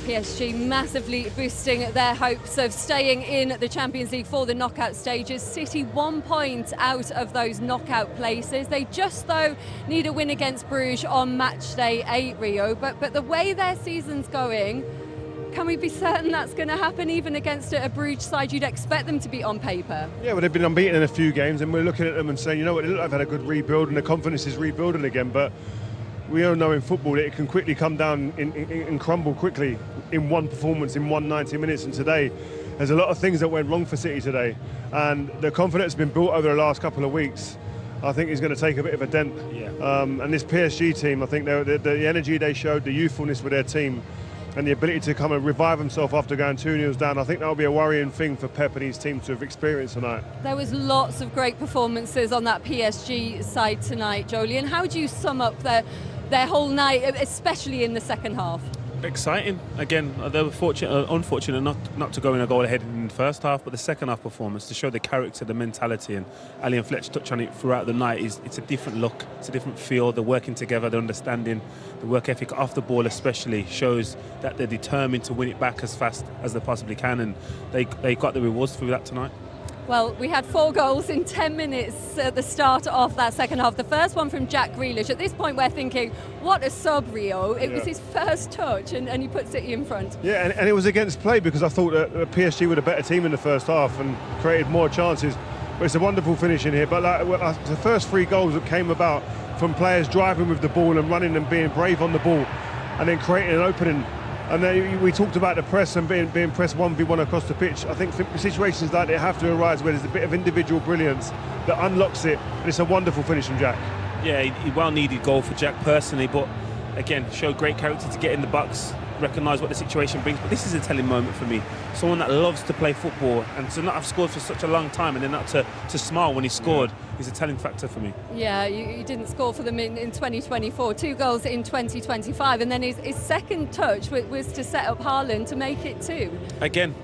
PSG massively boosting their hopes of staying in the Champions League for the knockout stages. City 1 point out of those knockout places. They just, though, need a win against Bruges on match day 8, Rio. But the way their season's going, can we be certain that's going to happen even against a Bruges side you'd expect them to beat on paper? Yeah, well, they've been unbeaten in a few games, and we're looking at them and saying, you know what, they look like they've had a good rebuild and the confidence is rebuilding again, but we all know in football that it can quickly come down and crumble quickly in one performance, in 190 minutes. And today, there's a lot of things that went wrong for City today. And the confidence has been built over the last couple of weeks. I think is going to take a bit of a dent. Yeah. And this PSG team, I think the energy they showed, the youthfulness with their team, and the ability to come and revive himself after going 2-0 down, I think that will be a worrying thing for Pep and his team to have experienced tonight. There was lots of great performances on that PSG side tonight, Joleon. How do you sum up their whole night, especially in the second half? Exciting. Again, they were unfortunate not to go in a goal ahead in the first half, but the second half performance to show the character, the mentality, and Ali and Fletcher touched on it throughout the night. It's a different look, it's a different feel. They're working together, the understanding, the work ethic off the ball especially shows that they're determined to win it back as fast as they possibly can, and they got the rewards through that tonight. Well, we had 4 goals in 10 minutes at the start of that second half. The first one from Jack Grealish. At this point, we're thinking, what a sub, Rio. It was his first touch, and he puts City in front. Yeah, and it was against play, because I thought that PSG were the better team in the first half and created more chances. But it's a wonderful finish in here. But the first 3 goals that came about from players driving with the ball and running and being brave on the ball, and then creating an opening. And then we talked about the press and being pressed 1v1 across the pitch. I think situations like that have to arise where there's a bit of individual brilliance that unlocks it. And it's a wonderful finish from Jack. Yeah, he well-needed goal for Jack personally, but again, showed great character to get in the box, recognise what the situation brings. But this is a telling moment for me. Someone that loves to play football and to not have scored for such a long time and then not to smile when he scored is a telling factor for me. Yeah, you didn't score for them in 2024, 2 goals in 2025, and then his second touch was to set up Haaland to make it 2. Again,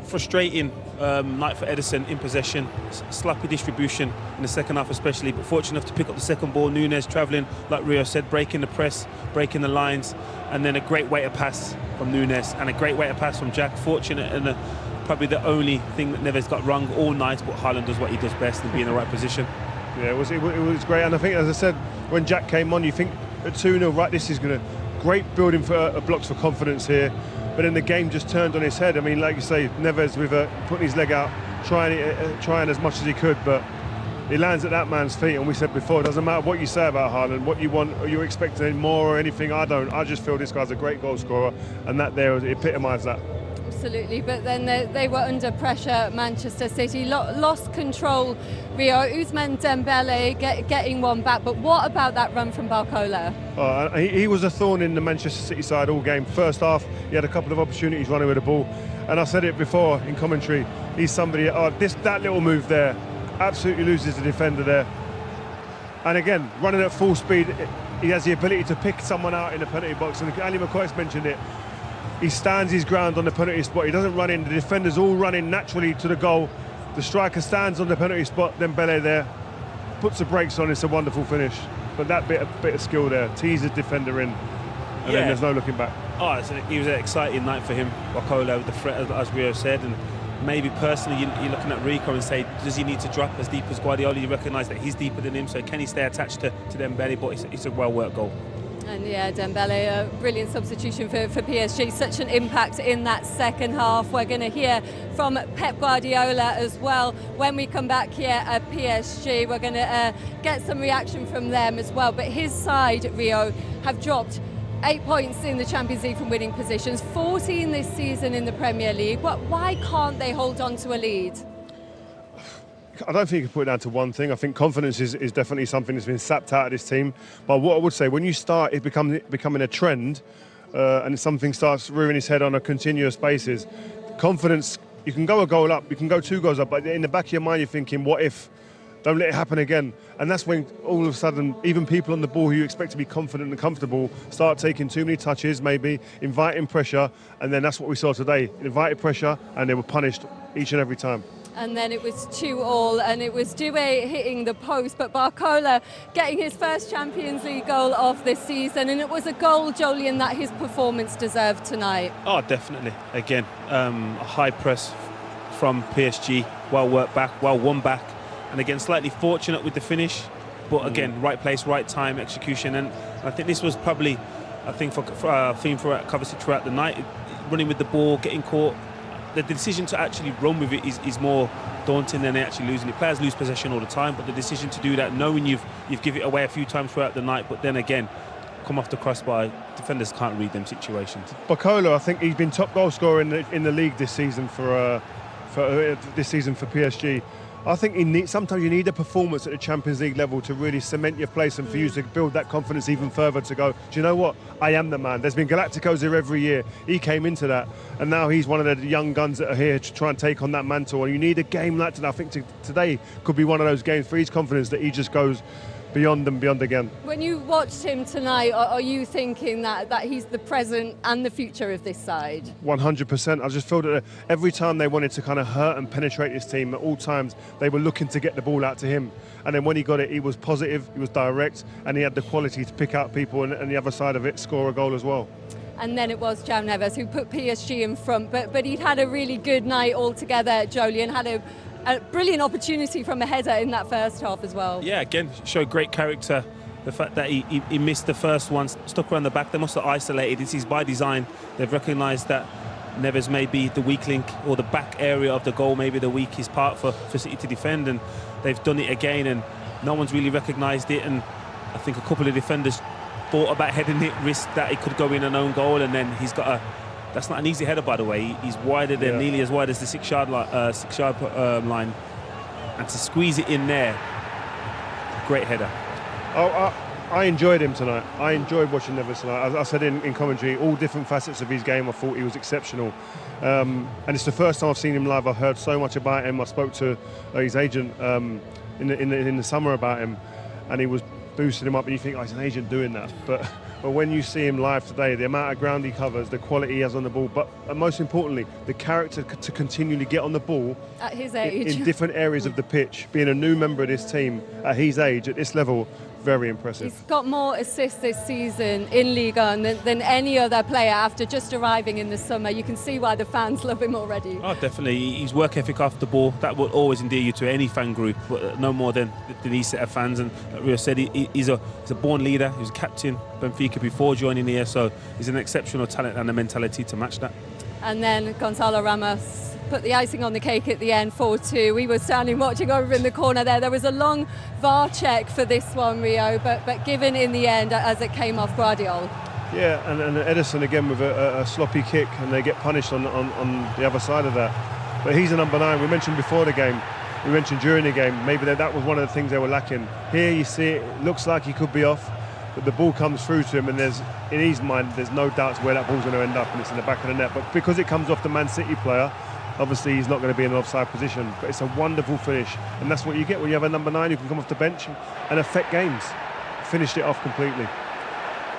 frustrating night for Ederson in possession, sloppy distribution in the second half especially, but fortunate enough to pick up the second ball. Nunez travelling, like Rio said, breaking the press, breaking the lines, and then a great weighted pass from Nunez and a great weighted pass from Jack. Fortunate, and probably the only thing that Neves got wrong all night, but Haaland does what he does best and be in the right position. Yeah, it was great, and I think, as I said, when Jack came on, you think at 2-0, right, this is going to great building for blocks for confidence here, but then the game just turned on its head. I mean, like you say, Neves with putting his leg out, trying as much as he could, but he lands at that man's feet. And we said before, it doesn't matter what you say about Haaland, what you want, or you're expecting more or anything. I don't. I just feel this guy's a great goal scorer, and that there epitomised that. Absolutely, but then they were under pressure. Manchester City lost control. Rio, Ousmane Dembele getting one back, but what about that run from Barcola? He was a thorn in the Manchester City side all game. First half, he had a couple of opportunities running with the ball, and I said it before in commentary. He's somebody. That little move there absolutely loses the defender there. And again, running at full speed, he has the ability to pick someone out in the penalty box. And Ali McCoy's mentioned it. He stands his ground on the penalty spot. He doesn't run in. The defenders all run in naturally to the goal. The striker stands on the penalty spot. Then Dembele there puts the brakes on. It's a wonderful finish. But that bit of skill there teases the defender in, and then there's no looking back. It was an exciting night for him. Barcola with the threat, as Rio said, and maybe personally you're looking at Rico and say, does he need to drop as deep as Guardiola? You recognise that he's deeper than him, so can he stay attached to Dembele? But it's a well-worked goal. And yeah, Dembele, a brilliant substitution for PSG. Such an impact in that second half. We're going to hear from Pep Guardiola as well when we come back here at PSG. We're going to get some reaction from them as well. But his side, Rio, have dropped 8 points in the Champions League from winning positions, 14 this season in the Premier League. Why can't they hold on to a lead? I don't think you can put it down to one thing. I think confidence is definitely something that's been sapped out of this team. But what I would say, when you start it becoming a trend, and something starts rearing its head on a continuous basis, confidence, you can go a goal up, you can go 2 goals up, but in the back of your mind you're thinking, what if? Don't let it happen again. And that's when all of a sudden, even people on the ball who you expect to be confident and comfortable start taking too many touches, maybe inviting pressure, and then that's what we saw today. Invited pressure, and they were punished each and every time. And then it was 2-2, and it was Due hitting the post, but Barcola getting his first Champions League goal of this season, and it was a goal, Joleon, that his performance deserved tonight. Oh, definitely. Again, a high press from PSG, well worked back, well won back, and again, slightly fortunate with the finish, but again, right place, right time, execution, and I think this was probably, for theme for Kovacic throughout the night, running with the ball, getting caught. The decision to actually run with it is more daunting than actually losing it. Players lose possession all the time, but the decision to do that, knowing you've given it away a few times throughout the night, but then again, come off the crossbar, defenders can't read them situations. Barcola, I think he's been top goal scorer in the league this season for PSG. I think sometimes you need a performance at the Champions League level to really cement your place and for you to build that confidence even further to go, do you know what? I am the man. There's been Galacticos here every year. He came into that, and now he's one of the young guns that are here to try and take on that mantle. And you need a game like that. I think today could be one of those games for his confidence that he just goes beyond and beyond again. When you watched him tonight, are you thinking that he's the present and the future of this side? 100%. I just feel that every time they wanted to kind of hurt and penetrate this team, at all times they were looking to get the ball out to him. And then when he got it, he was positive, he was direct, and he had the quality to pick out people and the other side of it, score a goal as well. And then it was João Neves who put PSG in front, but he'd had a really good night altogether. Joleon had a brilliant opportunity from a header in that first half as well. Yeah, again, showed great character. The fact that he missed the first one, stuck around the back, they must have isolated. This is by design. They've recognised that Neves may be the weak link, or the back area of the goal may be the weakest part for City to defend, and they've done it again, and no one's really recognised it. And I think a couple of defenders thought about heading it, risked that it could go in an own goal, and then he's got that's not an easy header, by the way. He's wider than, nearly as wide as the 6-yard line, and to squeeze it in there, great header. I enjoyed him tonight. I enjoyed watching Neves tonight. I said in commentary, all different facets of his game, I thought he was exceptional. And it's the first time I've seen him live. I've heard so much about him. I spoke to his agent in the summer about him, and he was boosting him up, and you think, he's an agent doing that. But when you see him live today, the amount of ground he covers, the quality he has on the ball, but most importantly, the character to continually get on the ball at his age in different areas of the pitch, being a new member of this team at his age, at this level, very impressive. He's got more assists this season in Ligue 1 than any other player after just arriving in the summer. You can see why the fans love him already. Oh, definitely. His work ethic off the ball, that will always endear you to any fan group, but no more than these set of fans. And like Rio said, he's a born leader. He was captain Benfica before joining here, so he's an exceptional talent and a mentality to match that. And then Gonzalo Ramos put the icing on the cake at the end, 4-2. We were standing watching over in the corner there. There was a long VAR check for this one, Rio, but given in the end as it came off Guardiola. Yeah, and Edison again with a sloppy kick, and they get punished on the other side of that. But he's a number 9. We mentioned before the game, we mentioned during the game, maybe that was one of the things they were lacking. Here you see it looks like he could be off, but the ball comes through to him, and in his mind there's no doubts where that ball's going to end up, and it's in the back of the net. But because it comes off the Man City player, obviously he's not going to be in an offside position, but it's a wonderful finish, and that's what you get when you have a number 9 who can come off the bench and affect games. Finished it off completely.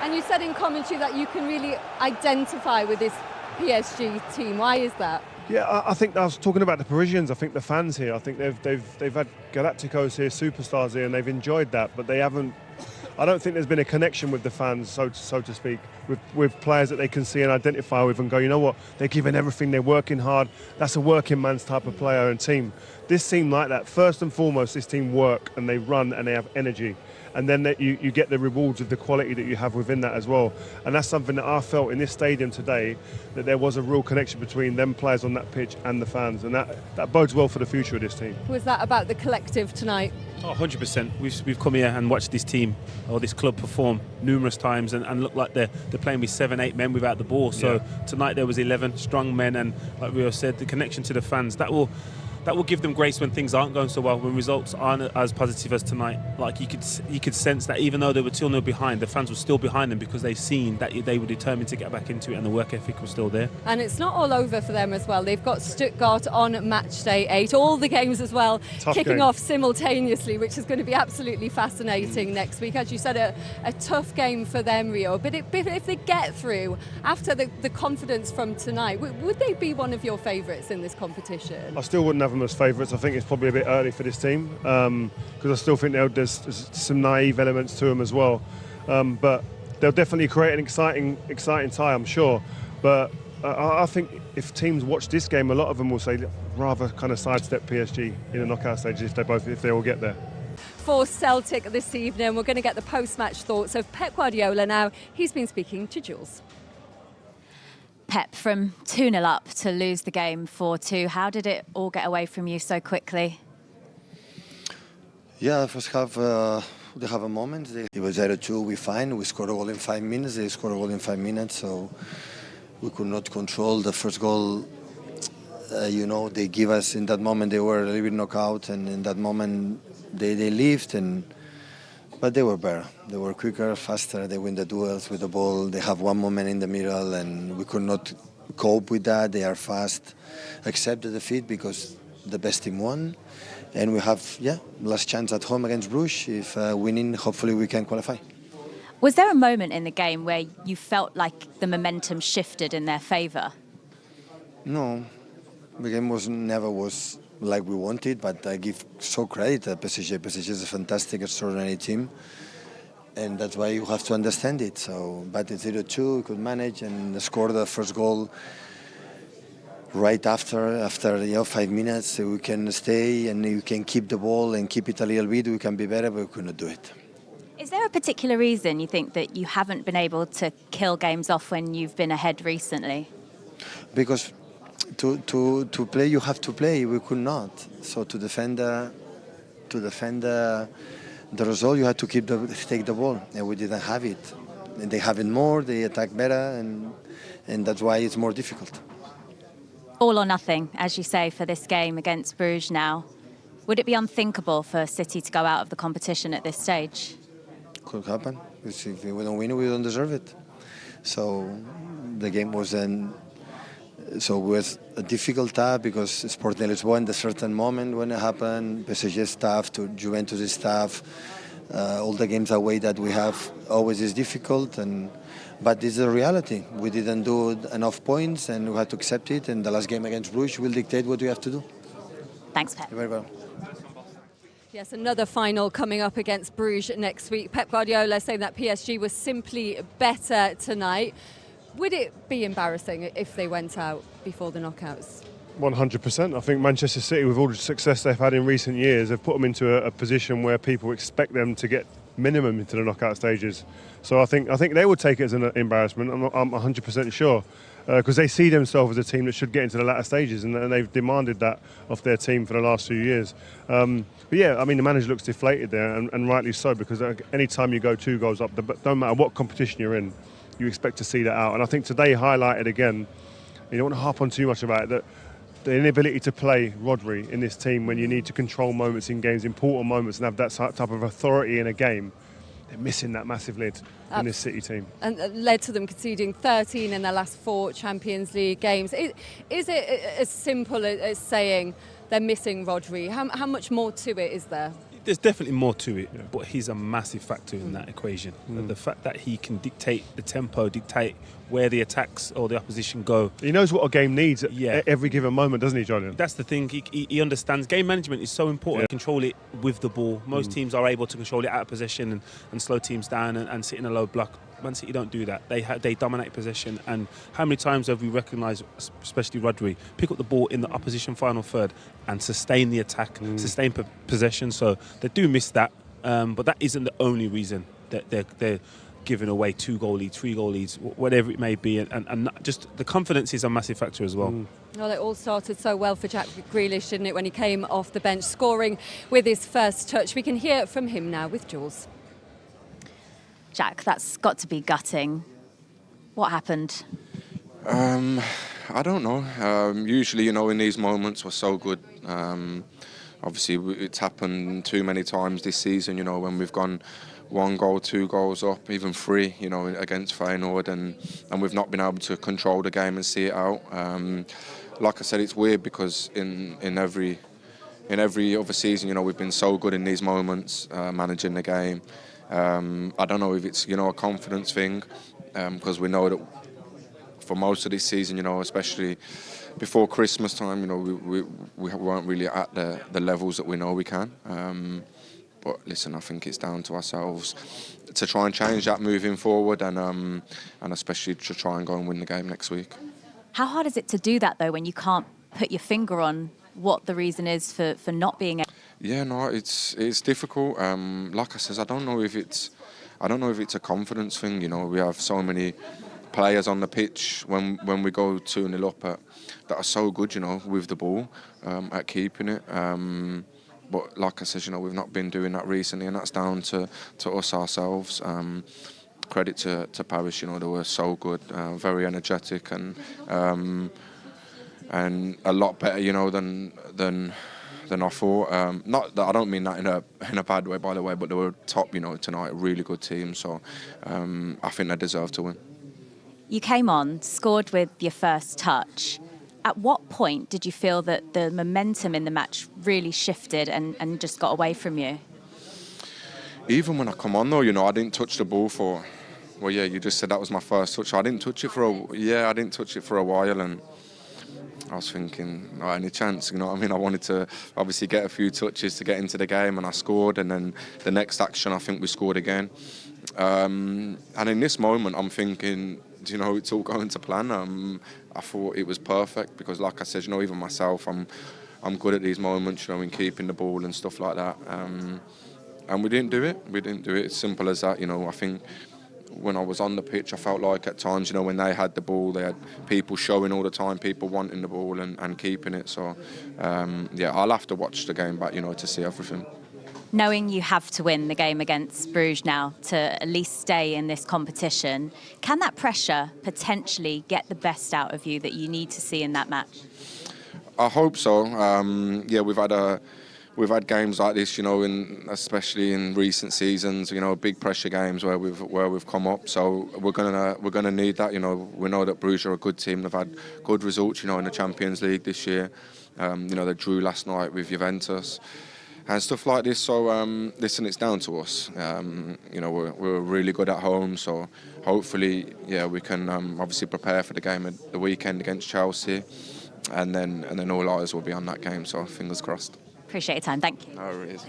And you said in commentary that you can really identify with this PSG team. Why is that? Yeah, I think I was talking about the Parisians. I think the fans here, I think they've had Galacticos here, superstars here, and they've enjoyed that, but they haven't. I don't think there's been a connection with the fans, so to speak, with players that they can see and identify with and go, you know what, they're giving everything, they're working hard. That's a working man's type of player and team. This team like that. First and foremost, this team work and they run and they have energy. And then you get the rewards of the quality that you have within that as well. And that's something that I felt in this stadium today, that there was a real connection between them players on that pitch and the fans. And that bodes well for the future of this team. Was that about the collective tonight? Oh, 100%. We've come here and watched this team or this club perform numerous times and look like they're playing with 7-8 men without the ball. So tonight there was 11 strong men, and like Rio said, the connection to the fans, that will give them grace when things aren't going so well, when results aren't as positive as tonight. Like you could sense that even though they were 2-0 behind, the fans were still behind them because they've seen that they were determined to get back into it, and the work ethic was still there. And it's not all over for them as well. They've got Stuttgart on match day 8, all the games as well, kicking off simultaneously, which is going to be absolutely fascinating next week. As you said, a tough game for them, Rio. But if they get through after the confidence from tonight, would they be one of your favourites in this competition? I still wouldn't have them as favourites. I think it's probably a bit early for this team because I still think there's some naive elements to them as well. But they'll definitely create an exciting tie, I'm sure. But I think if teams watch this game, a lot of them will say rather kind of sidestep PSG in the knockout stages if they all get there. For Celtic this evening, we're going to get the post-match thoughts of Pep Guardiola now. He's been speaking to Jules. Pep, from 2-0 up to lose the game 4-2, how did it all get away from you so quickly? Yeah, first half, they have a moment. It was 0-2, we fine. We scored a goal in 5 minutes. They scored a goal in 5 minutes, so we could not control the first goal. They give us, in that moment, they were a little bit knocked out, and in that moment, they lived, but they were better. They were quicker, faster. They win the duels with the ball. They have one moment in the middle, and we could not cope with that. They are fast. Accept the defeat because the best team won, and we have last chance at home against Bruges. If winning, hopefully we can qualify. Was there a moment in the game where you felt like the momentum shifted in their favour? No, the game never was like we wanted, but I give so credit to PSG. PSG is a fantastic, extraordinary team, and that's why you have to understand it. So, but it's 0-2, we could manage and score the first goal right after 5 minutes. So we can stay and we can keep the ball and keep it a little bit. We can be better, but we could not do it. Is there a particular reason you think that you haven't been able to kill games off when you've been ahead recently? Because to play, you have to play. We could not. So to defend the result, you had to take the ball, and we didn't have it. And they have it more. They attack better, and that's why it's more difficult. All or nothing, as you say, for this game against Bruges now. Would it be unthinkable for City to go out of the competition at this stage? Could happen. If we don't win, we don't deserve it. So the game was So it was a difficult task because Sporting Lisbon, at a certain moment when it happened, PSG staff to Juventus staff, all the games away that we have always is difficult, but it's a reality. We didn't do enough points and we had to accept it, and the last game against Bruges will dictate what we have to do. Thanks, Pep. You're very welcome. Yes, another final coming up against Bruges next week. Pep Guardiola saying that PSG was simply better tonight. Would it be embarrassing if they went out before the knockouts? 100%. I think Manchester City, with all the success they've had in recent years, have put them into a position where people expect them to get minimum into the knockout stages. So I think they would take it as an embarrassment. I'm 100% sure, because they see themselves as a team that should get into the latter stages, and they've demanded that of their team for the last few years. But yeah, I mean, the manager looks deflated there, and rightly so, because any time you go 2 goals up, no matter what competition you're in, you expect to see that out. And I think today highlighted again, you don't want to harp on too much about it, that the inability to play Rodri in this team when you need to control moments in games, important moments, and have that type of authority in a game, they're missing that massively in this City team. And led to them conceding 13 in their last 4 Champions League games. Is it as simple as saying they're missing Rodri? How much more to it is there? There's definitely more to it, but he's a massive factor in that equation. The fact that he can dictate the tempo, dictate where the attacks or the opposition go. He knows what a game needs at every given moment, doesn't he, Joleon? That's the thing. He understands. Game management is so important. Control it with the ball. Most teams are able to control it out of possession and slow teams down and sit in a low block. Man City don't do that. They dominate possession. And how many times have we recognised, especially Rodri, pick up the ball in the opposition final third and sustain the attack, sustain possession? So they do miss that. But that isn't the only reason that they're giving away 2-goal leads, 3-goal leads, whatever it may be. And just the confidence is a massive factor as well. Well, it all started so well for Jack Grealish, didn't it, when he came off the bench, scoring with his first touch. We can hear from him now with Jules. Jack, that's got to be gutting. What happened? I don't know. Usually, in these moments we're so good. Obviously, it's happened too many times this season, when we've gone 1 goal, 2 goals up, even 3, against Feyenoord, and we've not been able to control the game and see it out. Like I said, it's weird because in every other season, we've been so good in these moments, managing the game. I don't know if it's a confidence thing, because we know that for most of this season, especially before Christmas time, we weren't really at the levels that we know we can. But listen, I think it's down to ourselves to try and change that moving forward, and especially to try and go and win the game next week. How hard is it to do that though when you can't put your finger on what the reason is for not being able? Yeah, no, it's difficult. Like I said, I don't know if it's a confidence thing. We have so many players on the pitch when we go 2-0 up that are so good, with the ball, at keeping it. But like I said, we've not been doing that recently, and that's down to us ourselves. Credit to Paris, they were so good, very energetic, and a lot better, than I thought. Not that I don't mean that in a bad way, by the way, but they were top, tonight, a really good team. So I think they deserve to win. You came on, scored with your first touch. At what point did you feel that the momentum in the match really shifted and just got away from you? Even when I come on though, I didn't touch the ball for. Well, yeah, you just said that was my first touch. I didn't touch it for a while, and I was thinking, not any chance, I wanted to obviously get a few touches to get into the game, and I scored, and then the next action I think we scored again. And in this moment I'm thinking, it's all going to plan. I thought it was perfect because, like I said, even myself, I'm good at these moments, in keeping the ball and stuff like that. And we didn't do it. It's simple as that. I think when I was on the pitch, I felt like at times, when they had the ball, they had people showing all the time, people wanting the ball and keeping it. So, I'll have to watch the game back, to see everything. Knowing you have to win the game against Bruges now to at least stay in this competition, can that pressure potentially get the best out of you that you need to see in that match? I hope so. We've had games like this, especially in recent seasons, big pressure games where we've come up. So we're gonna need that. We know that Bruges are a good team. They've had good results, in the Champions League this year. They drew last night with Juventus and stuff like this. So listen, it's down to us. We're really good at home. So hopefully, we can obviously prepare for the game at the weekend against Chelsea, and then all eyes will be on that game. So fingers crossed. Appreciate your time. Thank you. No worries.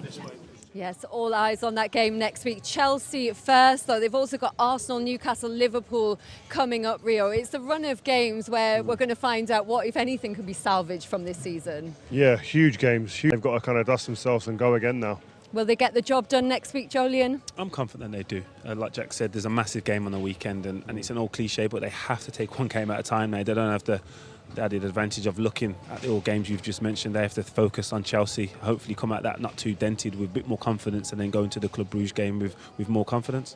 Yes, all eyes on that game next week. Chelsea first, though. They've also got Arsenal, Newcastle, Liverpool coming up, Rio. It's the run of games where we're going to find out what, if anything, can be salvaged from this season. Yeah, huge games. They've got to kind of dust themselves and go again now. Will they get the job done next week, Joleon? I'm confident they do. Like Jack said, there's a massive game on the weekend, and it's an old cliche, but they have to take one game at a time now. They don't have the added advantage of looking at the all games you've just mentioned. They have to focus on Chelsea, hopefully come at that not too dented with a bit more confidence, and then go into the Club Brugge game with more confidence.